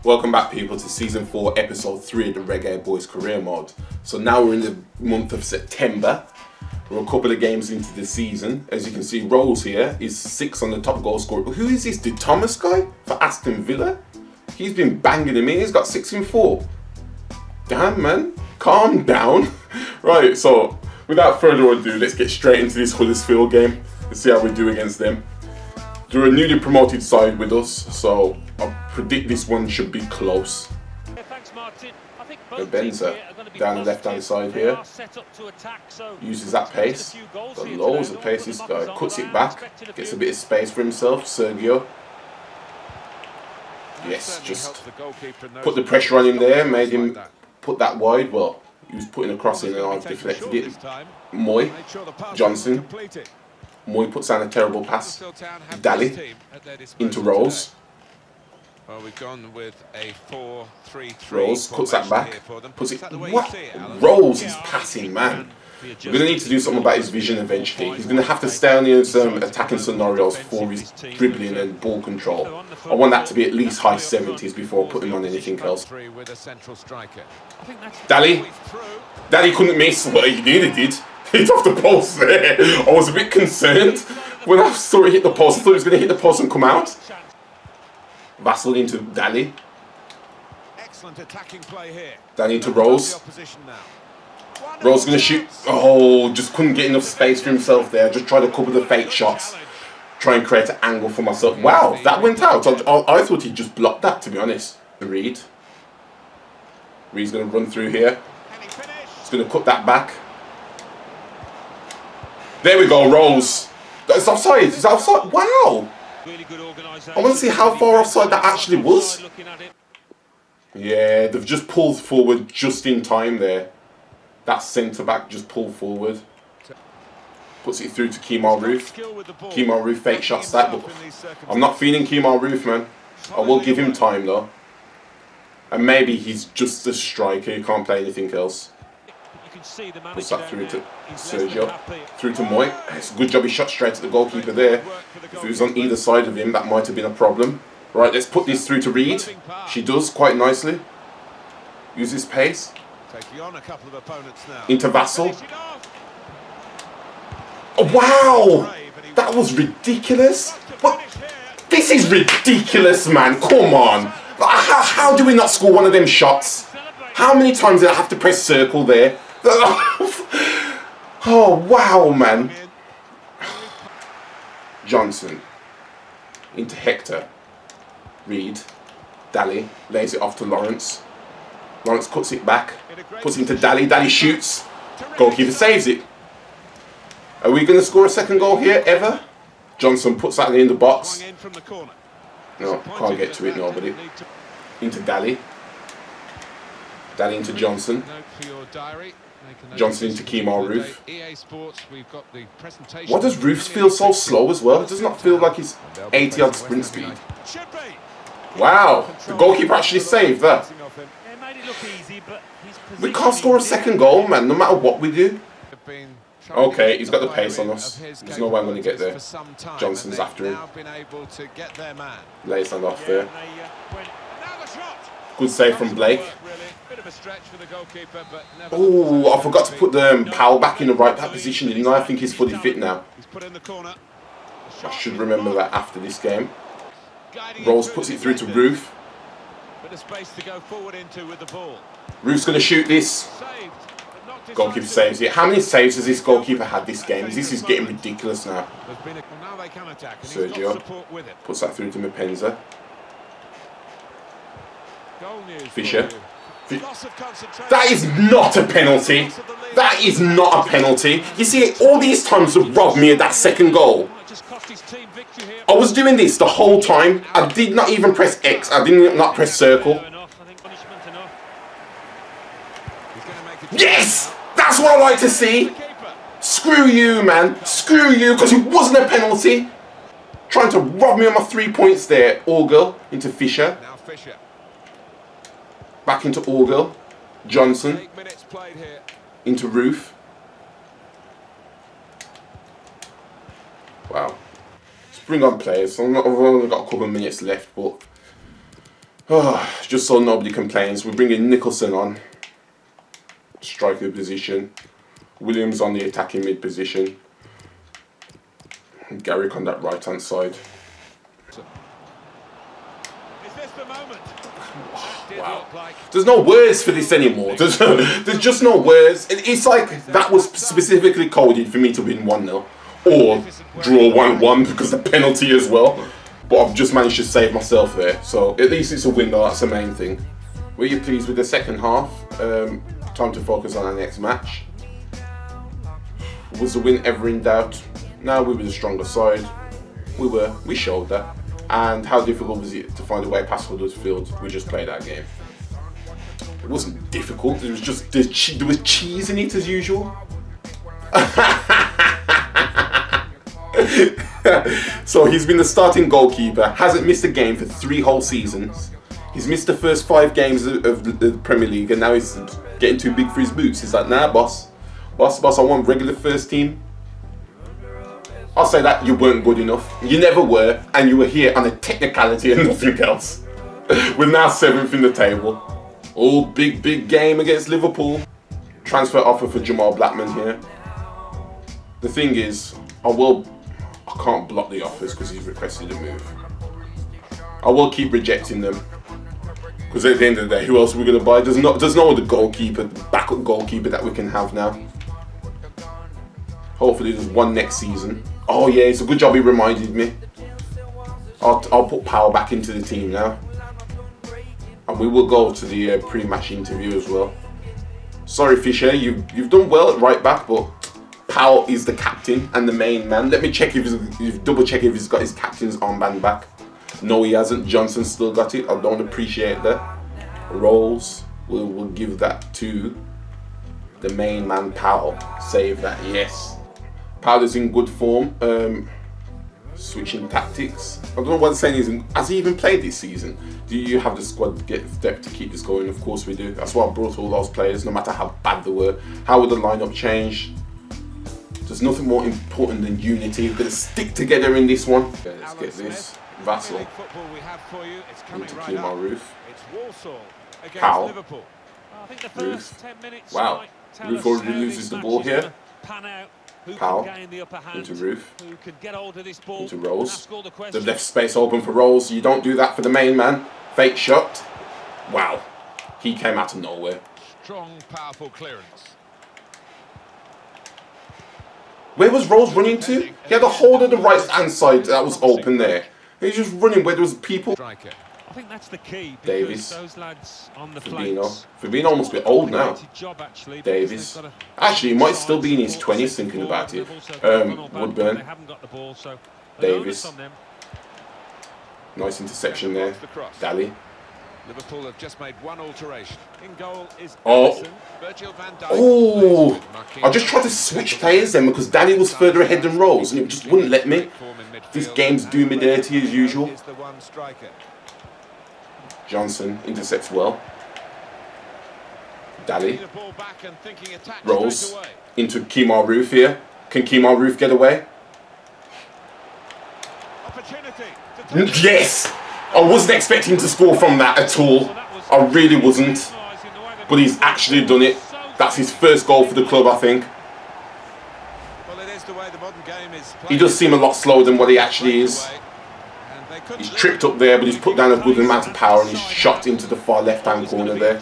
Welcome back, people, to Season 4, Episode 3 of the Reggae Boyz career mode. So now we're in the month of September. We're a couple of games into the season. As you can see, Rolls here is 6 on the top goal scorer. But who is this? The Thomas guy for Aston Villa? He's been banging him in. He's got 6 in 4. Damn, man. Calm down. Right, so without further ado, let's get straight into this Huddersfield game. Let's see how we do against them. They're a newly promoted side with us, so I predict this one should be close. Benza down the left hand side here. Uses that pace. Got loads of pace, this guy. Cuts it back. Gets a bit of space for himself. Sergio. Yes, just put the pressure on him there. Made him put that wide. Well, he was putting a cross in and I've deflected it. Moy. Johnson. Moy puts down a terrible pass. Dally into Rolls. Well, we've gone with a 4-3-3. Rolls cuts that back. Puts it. What? Rolls is passing, man. We're going to need to do something about his vision eventually. He's going to have to stay on his attacking scenarios for his dribbling and ball control. I want that to be at least high 70s before I put him on anything else. Dally. Dally couldn't miss. Well, he nearly did. Hit off the post there. I was a bit concerned when I saw it hit the post. I thought it was going to hit the post and come out. Vassal into Dally. Excellent attacking play here. Dally into Rolls. Rolls going to shoot. Oh, just couldn't get enough space for himself there. Just tried a couple of the fake shots. Try and create an angle for myself. Wow, that went out. I thought he just blocked that, to be honest. Reed. Reed's going to run through here. He's going to cut that back. There we go, Rolls. It's offside. It's offside. Wow. I want to see how far offside that actually was. Yeah, they've just pulled forward just in time there. That centre back just pulled forward. Puts it through to Kemal Roof. Kemal Roof fake shots that, but I'm not feeling Kemal Roof, man. I will give him time though. And maybe he's just a striker, he can't play anything else. Puts that through to Sergio, through to Moy. It's a good job he shot straight at the goalkeeper there. If it was on either side of him, that might have been a problem. Right, let's put this through to Reed. She does quite nicely. Uses pace. Into Vassal. Oh, wow! That was ridiculous. What? This is ridiculous, man. Come on. How do we not score one of them shots? How many times did I have to press circle there? Oh, wow, man. Johnson. Into Hector. Reed. Dally. Lays it off to Lawrence. Lawrence cuts it back. Puts it into Dally. Dally shoots. Goalkeeper saves it. Are we going to score a second goal here, ever? Johnson puts that in the box. No, can't get to it, nobody. Into Dally. Dally into Johnson. Johnson into Kemal Roof. Why does Roofs feel so slow as well? It does not feel like he's 80 odd sprint speed. Wow, the goalkeeper actually saved that. We can't score a second goal, man, no matter what we do. Okay, he's got the pace on us. There's no way I'm going to get there. Johnson's after him. Lays that off there. Good save from Blake. Oh, I forgot to put the Powell back in the right back position, didn't I? I think he's fully fit now. I should remember that after this game. Rolls puts it through to Roof. Roof's going to shoot this. Goalkeeper saves it. How many saves has this goalkeeper had this game? This is getting ridiculous now. Sergio puts that through to Mapenza. Fisher. That is not a penalty. That is not a penalty. You see, all these times have robbed me of that second goal. I was doing this the whole time. I did not even press X. I did not press circle. Yes! That's what I like to see. Screw you, man. Screw you, because it wasn't a penalty. Trying to rob me of my 3 points there. Orgel into Fisher. Back into Orgel. Johnson. Into Roof. Wow. Let's bring on players. I've only got a couple of minutes left, but Just so nobody complains, we're bringing Nicholson on, striker position. Williams on the attacking mid position. And Garrick on that right hand side. Is this the moment? Wow. There's no words for this anymore. There's just no words. It's like that was specifically coded for me to win 1-0 or draw 1-1 because of the penalty as well. But I've just managed to save myself there. So at least it's a win though, that's the main thing. Were you pleased with the second half? Time to focus on our next match. Was the win ever in doubt? No, we were the stronger side. We showed that. And how difficult was it to find a way past Huddersfield? We just played our game. It wasn't difficult, it was just, there was cheese in it as usual. So he's been the starting goalkeeper, hasn't missed a game for 3 whole seasons. He's missed the first 5 games of the Premier League and now he's getting too big for his boots. He's like, nah boss, I want regular first team. I'll say that you weren't good enough. You never were, and you were here on a technicality and nothing else. We're now 7th in the table. Oh, big game against Liverpool. Transfer offer for Jamal Blackman here. The thing is, I can't block the offers because he's requested a move. I will keep rejecting them. Because at the end of the day, who else are we going to buy? There's no other goalkeeper, backup goalkeeper that we can have now. Hopefully there's one next season. Oh yeah, it's a good job he reminded me. I'll put Powell back into the team now. And we will go to the pre-match interview as well. Sorry Fisher, you've done well at right back, but Powell is the captain and the main man. Let me check double check if he's got his captain's armband back. No, he hasn't. Johnson's still got it. I don't appreciate that. Rolls, we'll give that to the main man, Powell. Save that, yes. Powell is in good form. Switching tactics. I don't know what saying is. Has he even played this season? Do you have the squad depth to keep this going? Of course we do. That's why I brought all those players, no matter how bad they were. How would the lineup change? There's nothing more important than unity. We're gonna stick together in this one. Okay, let's get this. Vassal into Kemar Roof. Powell. Roof. Wow. Roof already loses the ball here. Powell into Roof. Into Rose. The left space open for Rose. You don't do that for the main man. Fake shot. Wow. He came out of nowhere. Strong, powerful clearance. Where was Rose running to? He had the whole of the right hand side that was open there. He was just running where there was people. I think that's the key. Davies. Those lads on the Fabinho must be old now. Davies. Actually, he might still be in his 20s thinking about it. Woodburn. Davies. Nice interception there. Daly. Liverpool have just made one alteration. In goal is oh, I just tried to switch players then because Danny was further ahead than Rose and it just wouldn't let me. This game's doing me dirty as usual. Johnson intercepts well. Daly. Rose into Kemar Roof here. Can Kemar Roof get away? Yes! I wasn't expecting to score from that at all. I really wasn't. But he's actually done it. That's his first goal for the club, I think. He does seem a lot slower than what he actually is. He's tripped up there, but he's put down a good amount of power and he's shot into the far left-hand corner there.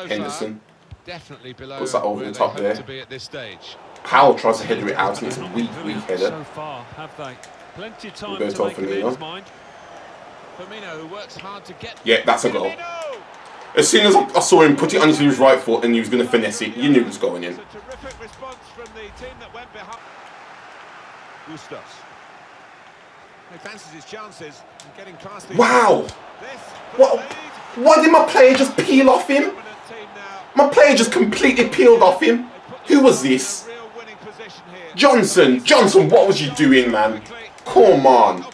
Henderson puts that over the top there. Powell tries to header it out and it's a weak header. Roberto Firmino. Yeah, that's a goal. As soon as I saw him put it on his right foot and he was going to finesse it, you knew it was going in. Wow! Why did my player just peel off him? My player just completely peeled off him. Who was this? Johnson! Johnson, what was you doing, man? Come on.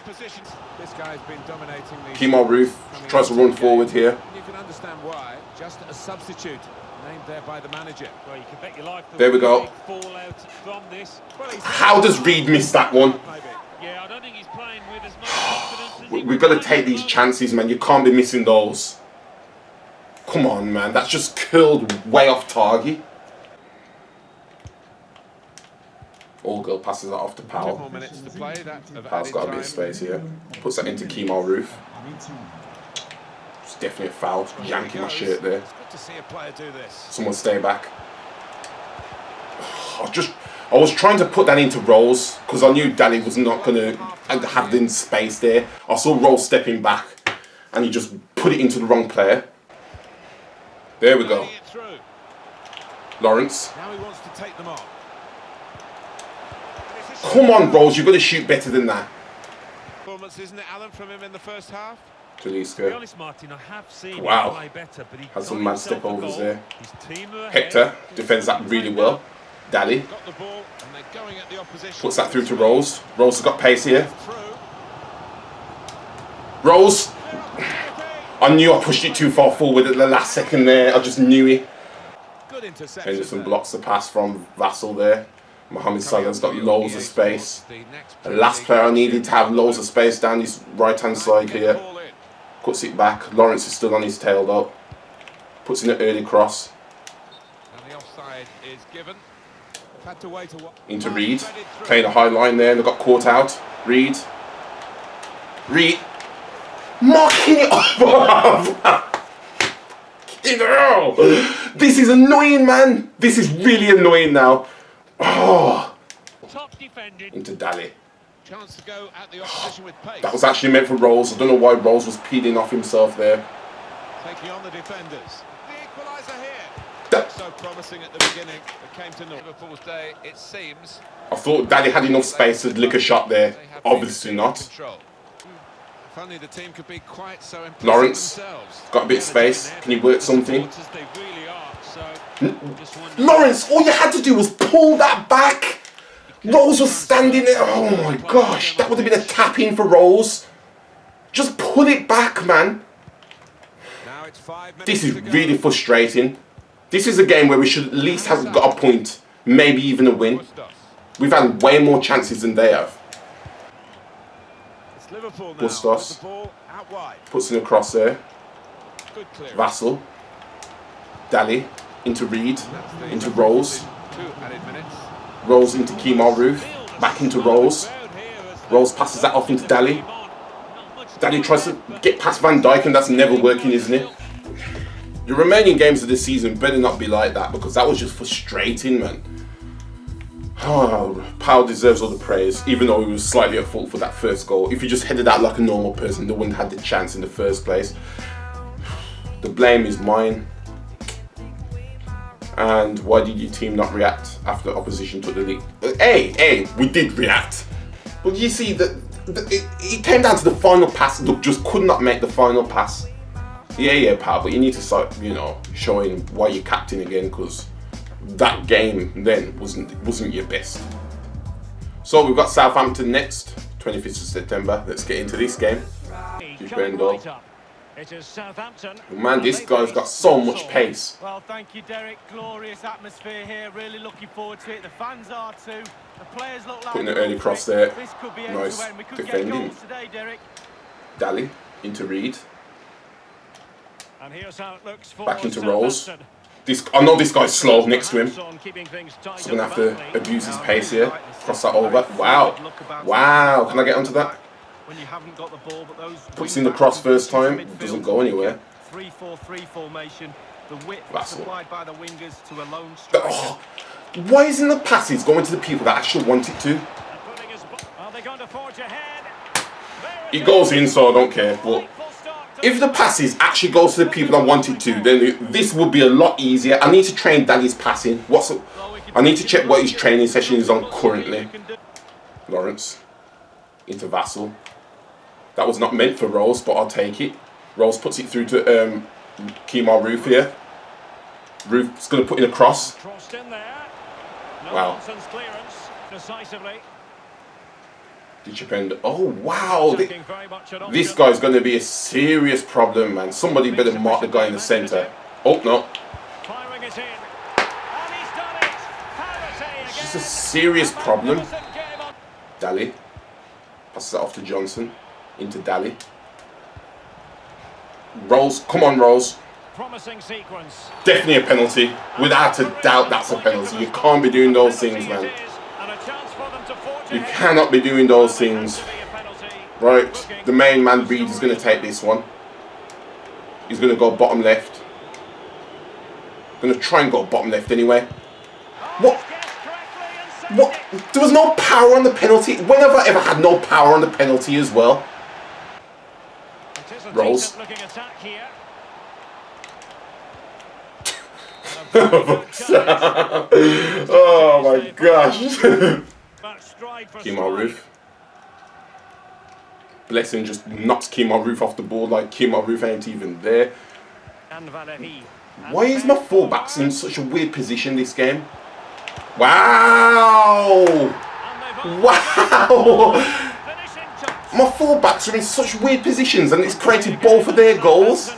Kemar Roof tries to run forward here. You can understand why. Just a substitute named there by the manager. Well, you can bet your life there we go. How does Reed miss that one? Yeah, I don't think he's playing with as much confidence as We've got to take these chances, man. You can't be missing those. Come on, man. That's just curled way off target. All girl passes that off to 10 Powell. more minutes to play. Powell's got a bit of space here. Puts that into Kemal Roof. It's definitely a foul. Yanking my shirt there. It's good to see a player do this. Someone stay back. I was trying to put that into Rolls because I knew Danny was not going to have the space there. I saw Rolls stepping back and he just put it into the wrong player. There we go. Lawrence. Now he wants to take them on. Come on, Rolls. You've got to shoot better than that. Performance, isn't it, Alan, from him in the first half? To be Taliska. honest, Martin, I have seen Wow. him play better, but he Has some got mad himself step a overs goal. there. His team are Hector ahead. defends that really well. Dally Got the ball and they're going at the opposition. puts that through to Rolls. Rolls has got pace here. Through. Rolls. I knew I pushed it too far forward at the last second there. I just knew it. Good interception. Henderson there. blocks the pass from Vassal there. Mohamed Salah's got loads of space. The last player I needed to have loads of space down this right hand side here. Puts it back. Lawrence is still on his tail though. Puts in an early cross. And the offside is given. Had to wait a while. Into Reed. Playing a high line there and they got caught out. Reed. Reed. Marking it off. This is annoying, man. This is really annoying now. Oh. Top defending. Into Dally. Chance to go at the opposition with pace. That was actually meant for Rolls. I don't know why Rolls was peeling off himself there. Taking on the defenders. The equaliser here. That, So promising at the beginning. It came to Liverpool's day, it seems. I thought Dally had enough space to lick a shot there. They have Obviously been in not. control. If only the team could be quite so impressive Lawrence. themselves. Got a bit of space. Can you work something? Supporters, they really are, so just wonder- Lawrence, all you had to do was pull that back. Rolls was standing there. Oh my gosh, that would have been a tap in for Rolls. Just pull it back, man. Now it's 5 minutes This is to go. really frustrating. This is a game where we should at least have got a point, maybe even a win. We've had way more chances than they have. It's Liverpool now Bustos. with the ball out wide. Puts in a cross there. Good clearance. Vassal. Dally. Into Reed. That's the Into Rolls. 2 added minutes. Rolls into Kemal Roof. Back into Rolls. Rolls passes that off into Dally. Dally tries to get past Van Dijk and that's never working, isn't it? The remaining games of this season better not be like that because that was just frustrating, man. Oh, Powell deserves all the praise, even though he was slightly at fault for that first goal. If he just headed out like a normal person, they wouldn't have had the chance in the first place. The blame is mine. And why did your team not react after opposition took the lead? Hey, we did react. But you see, it came down to the final pass. Look, just could not make the final pass. Yeah, pal, but you need to start, showing why you're captain again, because that game then wasn't your best. So we've got Southampton next, 25th of September. Let's get into this game. Coming right up. It is Southampton. Man, this guy's got so much pace. Well, thank you, Derek. Glorious atmosphere here. Really looking forward to it. The fans are too. The players look like Putting an early cross there. This could be Nice end-to-end. We could defending. get goals today, Derek. Dally into Reed. And here's how it looks for Back into Rolls. Southampton. I know this guy's slow next to him. So I'm keeping things tight So I'm going to have up to abuse his pace here. Cross that over. Wow. Can I get onto that? When you haven't got the ball, but those Puts in the cross first time. Doesn't go anywhere. 3-4-3 formation. The width Vassal. supplied by the wingers to a lone striker. Oh, why isn't the passes going to the people that actually want it to? And putting his are they going to forge ahead? It goes in, so I don't care. But if the passes actually go to the people I want it to, then this would be a lot easier. I need to train Daddy's passing. I need to check what his training session is on currently. Lawrence into Vassal. That was not meant for Rolls, but I'll take it. Rolls puts it through to Kemal Roof here. Roof's going to put in a cross. Crossed in there. No Wow. nonsense clearance. Decisively. The chip end. Oh, wow. Checking very much at This option. guy's going to be a serious problem, man. Somebody better mark the guy in the centre. Oh, no. Firing it in. And he's done it. Parity It's just again. a serious problem. Magnificent game on. Dally. Passes it off to Johnson. Into Daly. Rolls. Come on, Rolls. Promising sequence. Definitely a penalty. Without a doubt, that's a penalty. You can't be doing those things, man. You cannot be doing those things. Right, the main man, Reed, is going to take this one. He's going to go bottom left. Going to try and go bottom left anyway. What? What? There was no power on the penalty. When have I ever had no power on the penalty as well? Rolls. Oh my gosh. Kemar Roof. Blessing just knocks Kemar Roof off the ball like Kemar Roof ain't even there. Why is my fullbacks in such a weird position this game? Wow! Wow! My fullbacks are in such weird positions and it's created both of their goals.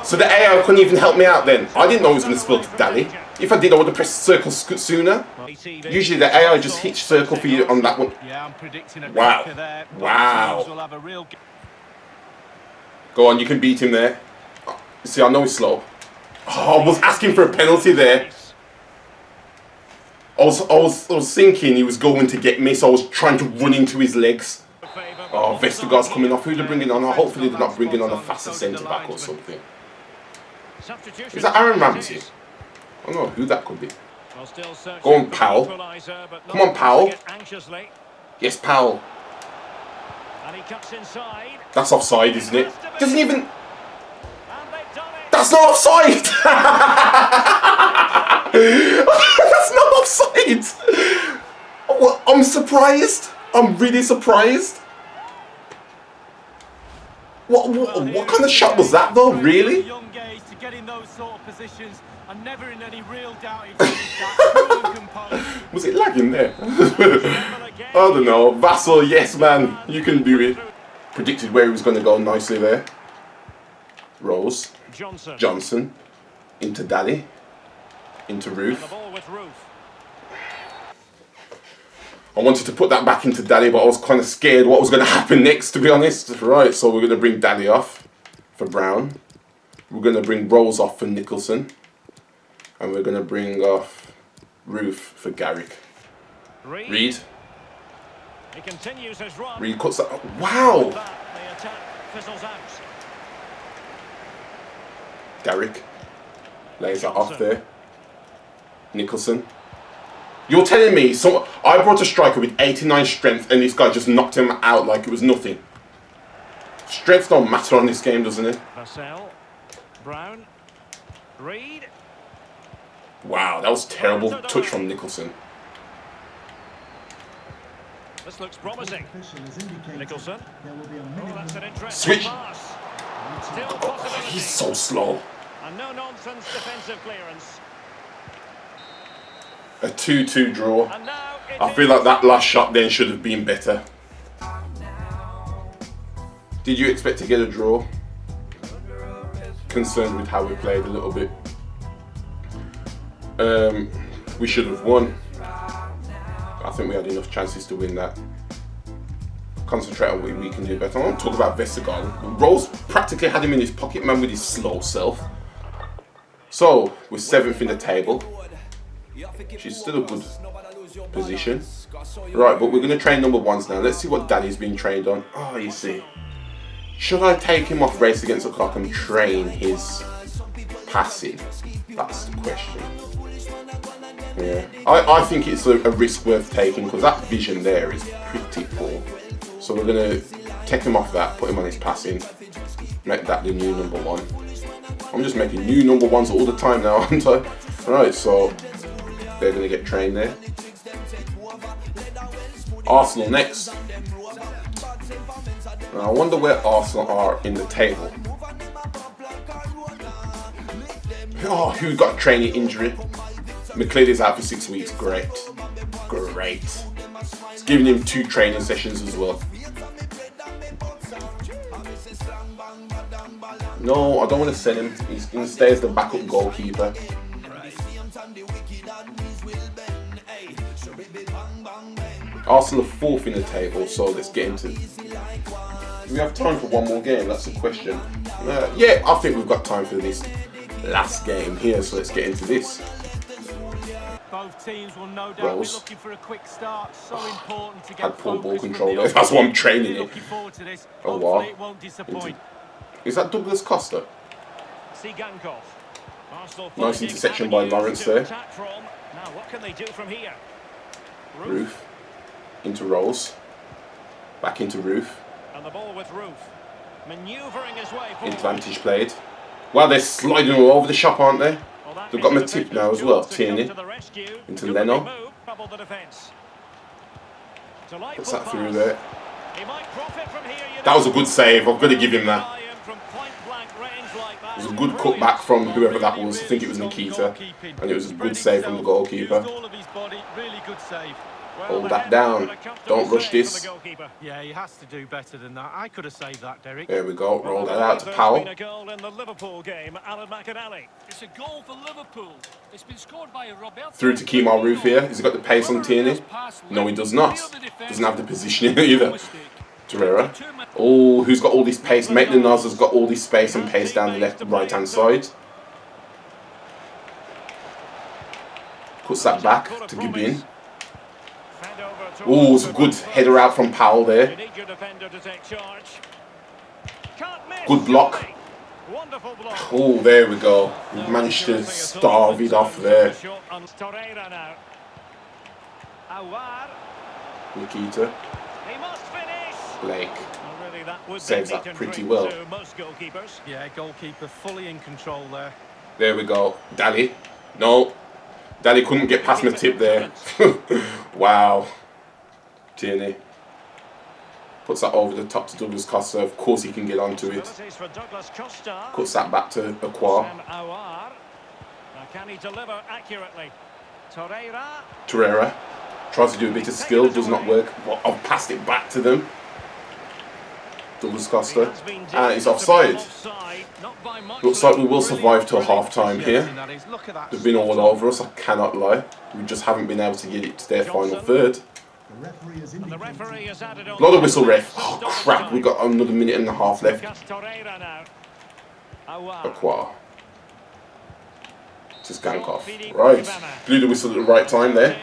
So the AI couldn't even help me out then. I didn't know he was going to spill to Daly. If I did, I would have pressed circle sooner. Usually the AI just hits circle for you on that one. Wow. Wow. Go on, you can beat him there. See, I know he's slow. Oh, I was asking for a penalty there. I was thinking he was going to get me, so I was trying to run into his legs. Oh, Vestergaard's coming off. Who they're bringing on? Hopefully they're not bringing on a faster centre-back or something. Is that Aaron Ramsey? I don't know who that could be. Go on, Powell. Come on, Powell. Yes, Powell. That's offside, isn't it? Doesn't even... That's not offside! That's not offside! Well, I'm surprised. I'm really surprised. What kind of shot was that though, really? Was it lagging there? I don't know. Vassal, yes man, you can do it. Predicted where he was going to go nicely there. Rose. Johnson. Into Daly. Into Roof. I wanted to put that back into Daly, but I was kind of scared what was going to happen next, to be honest. Right, so we're going to bring Daly off for Brown. We're going to bring Rolls off for Nicholson. And we're going to bring off Roof for Garrick. Reed. He continues his run. Reed cuts that. Wow! Garrick. Lays that off there. Nicholson. You're telling me I brought a striker with 89 strength and this guy just knocked him out like it was nothing. Strength don't matter on this game, doesn't it? Marcel, Brown, Reed. Wow, that was terrible touch from Nicholson. This looks promising. Nicholson. Oh, that's an interesting Switch. pass. Still Oh, he's so slow. And no nonsense defensive clearance. A 2-2 draw. I feel like that last shot then should have been better. Did you expect to get a draw? Concerned with how we played a little bit. We should have won. I think we had enough chances to win that. Concentrate on what we can do better. I want to talk about Vestergaard. Rose practically had him in his pocket, man, with his slow self. So, we're 7th in the table. She's still a good position. Right, but we're going to train number ones now. Let's see what Danny's been trained on. Oh, you see. Should I take him off race against the clock and train his passing? That's the question. Yeah, I think it's a risk worth taking because that vision there is pretty poor. So we're going to take him off that, put him on his passing, make that the new number one. I'm just making new number ones all the time now, aren't I? Right, so they're going to get trained there. Arsenal next. Now I wonder where Arsenal are in the table. Oh, who got a training injury? McClady's out for 6 weeks. Great. Great. It's giving him 2 training sessions as well. No, I don't want to send him. He's going to stay as the backup goalkeeper. Arsenal are 4th in the table, so let's get into it. Do we have time for one more game? That's the question. Yeah, I think we've got time for this last game here, so let's get into this. Both teams will no doubt be looking for a quick start. So important to get had poor ball control there. That's why I'm training it. Oh wow. It won't disappoint. Is that Douglas Costa? Nice interception by Lawrence there. Now what can they do from here? Ruff into Rolls. Back into Ruff. And the ball with Ruff. Maneuvering his way forward. Advantage played. Wow, they're sliding all over the shop, aren't they? They've got Matip now as well. Tierney into Leno. Puts that through there. That was a good save. I've got to give him that. It was a good cutback from whoever that was. I think it was Nikita, and it was a good save from the goalkeeper. Hold that down. Don't rush this. Yeah, he has to do better than that. I could have saved that, Derek. There we go. Roll that out to Powell. It's a goal for Liverpool. It's been scored by Roberto. Through to Kemar Ruff here. Has he got the pace on Tierney? No, he does not. Doesn't have the positioning either. Torreira. Oh, who's got all this pace? Maitland-Niles has got all this space and pace down the left, right-hand side. Puts that back to Gibbin. Oh, it's a good header out from Powell there. Good block. Oh, there we go. We've managed to starve it off there. Nikita. Blake saves that pretty well. Yeah, goalkeeper fully in control there. There we go. Daly. No. Daly couldn't get past my tip there. Wow. Tierney. Puts that over the top to Douglas Costa. Of course he can get onto it. Puts that back to Aqua. Can he deliver accurately? Torreira. Tries to do a bit of skill. Does not work. Well, I've passed it back to them. Douglas Costa. And it's offside. Looks like we will survive till half time here. They've been all over us, I cannot lie. We just haven't been able to get it to their final third. A lot of whistle ref. Oh crap, we got another minute and a half left. Aqua. To Skankov. Right. Blew the whistle at the right time there.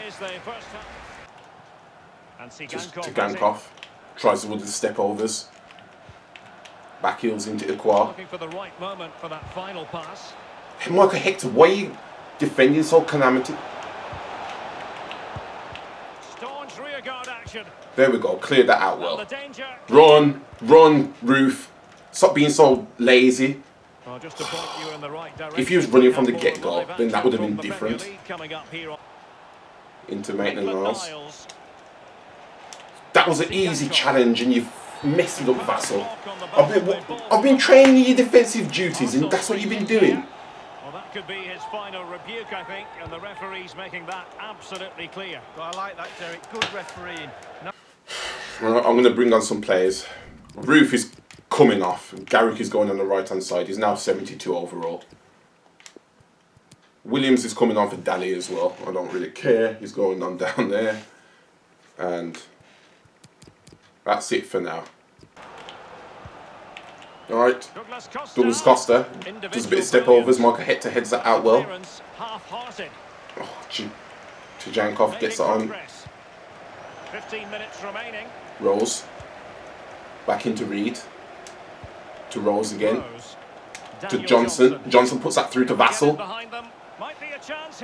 Just to Gankov. Tries to do the step overs. Back heels into Aqua. Looking for the right moment for that final pass. Hey, Michael Hector, why are you defending so calamity? Staunch rearguard action. There we go, cleared that out well. Run, run, Ruff. Stop being so lazy. Well, just to point you in the right direction. If he was running from the get-go, then that would have been different. Into Maitland-Niles. That was an easy challenge and you've messed it up, Vassal. I've been training your defensive duties and that's what you've been doing. Well, that could be his final rebuke, I think, and the referee's making that absolutely clear. Well, I like that, Derek. Good refereeing. No. Right, I'm going to bring on some players. Ruff is coming off. Garrick is going on the right-hand side. He's now 72 overall. Williams is coming on for Daly as well. I don't really care. He's going on down there. And that's it for now. Alright. Douglas Costa does a bit of step overs. Michael Hector heads that out well. Oh, Jankov gets it on. 15 minutes remaining. Rolls. Back into Reed. To Rolls again. To Johnson. Johnson puts that through to Vassal.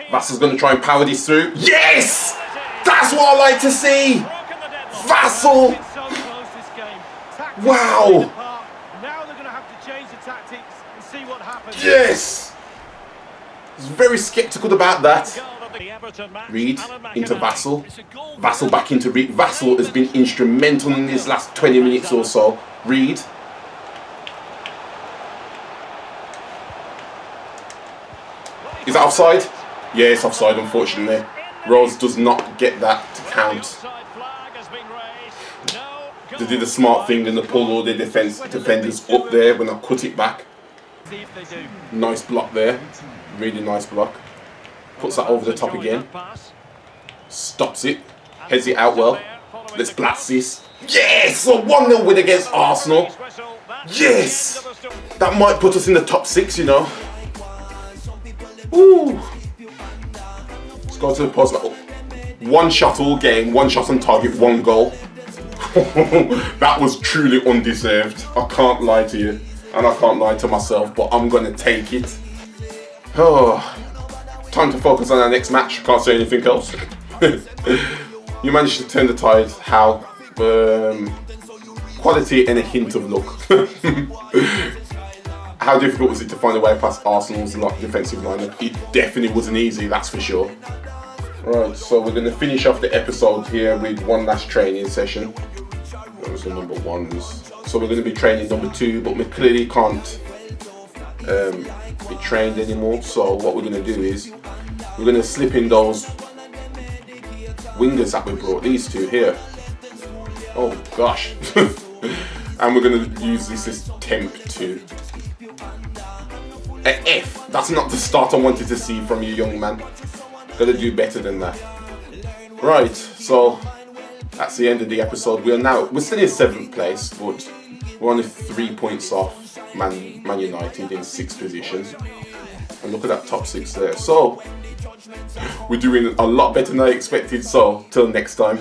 Vassal's going to try and power this through. Yes! That's what I like to see! Vassal! Wow! Now they're going to have to change the tactics and see what happens. Yes! I was very sceptical about that. Reed into Vassal. Vassal back into Reed. Vassal has been instrumental in these last 20 minutes or so. Reed. Is that offside? Yeah, it's offside, unfortunately. Rose does not get that to count. They did a smart thing and they pulled all their defenders up there when I cut it back. Nice block there. Really nice block. Puts that over the top again. Stops it. Heads it out well. Let's blast this. Yes! A 1-0 win against Arsenal. Yes! That might put us in the top 6, you know. Ooh. Let's go to the post. One shot all game, one shot on target, one goal. That was truly undeserved. I can't lie to you. And I can't lie to myself, but I'm going to take it. Oh, time to focus on our next match. Can't say anything else. You managed to turn the tide. How? Quality and a hint of luck. How difficult was it to find a way past Arsenal's defensive lineup? It definitely wasn't easy, that's for sure. Right, so we're going to finish off the episode here with one last training session. That was the number 1s. So we're going to be training number 2, but we clearly can't be trained anymore. So what we're going to do is we're going to slip in those wingers that we brought, these two here. Oh gosh. And we're going to use this as temp 2. An F. That's not the start I wanted to see from you, young man. Gotta do better than that. Right, so that's the end of the episode. We're still in 7th place, but we're only 3 points off Man United in 6th position. And look at that top 6 there. So we're doing a lot better than I expected. So till next time.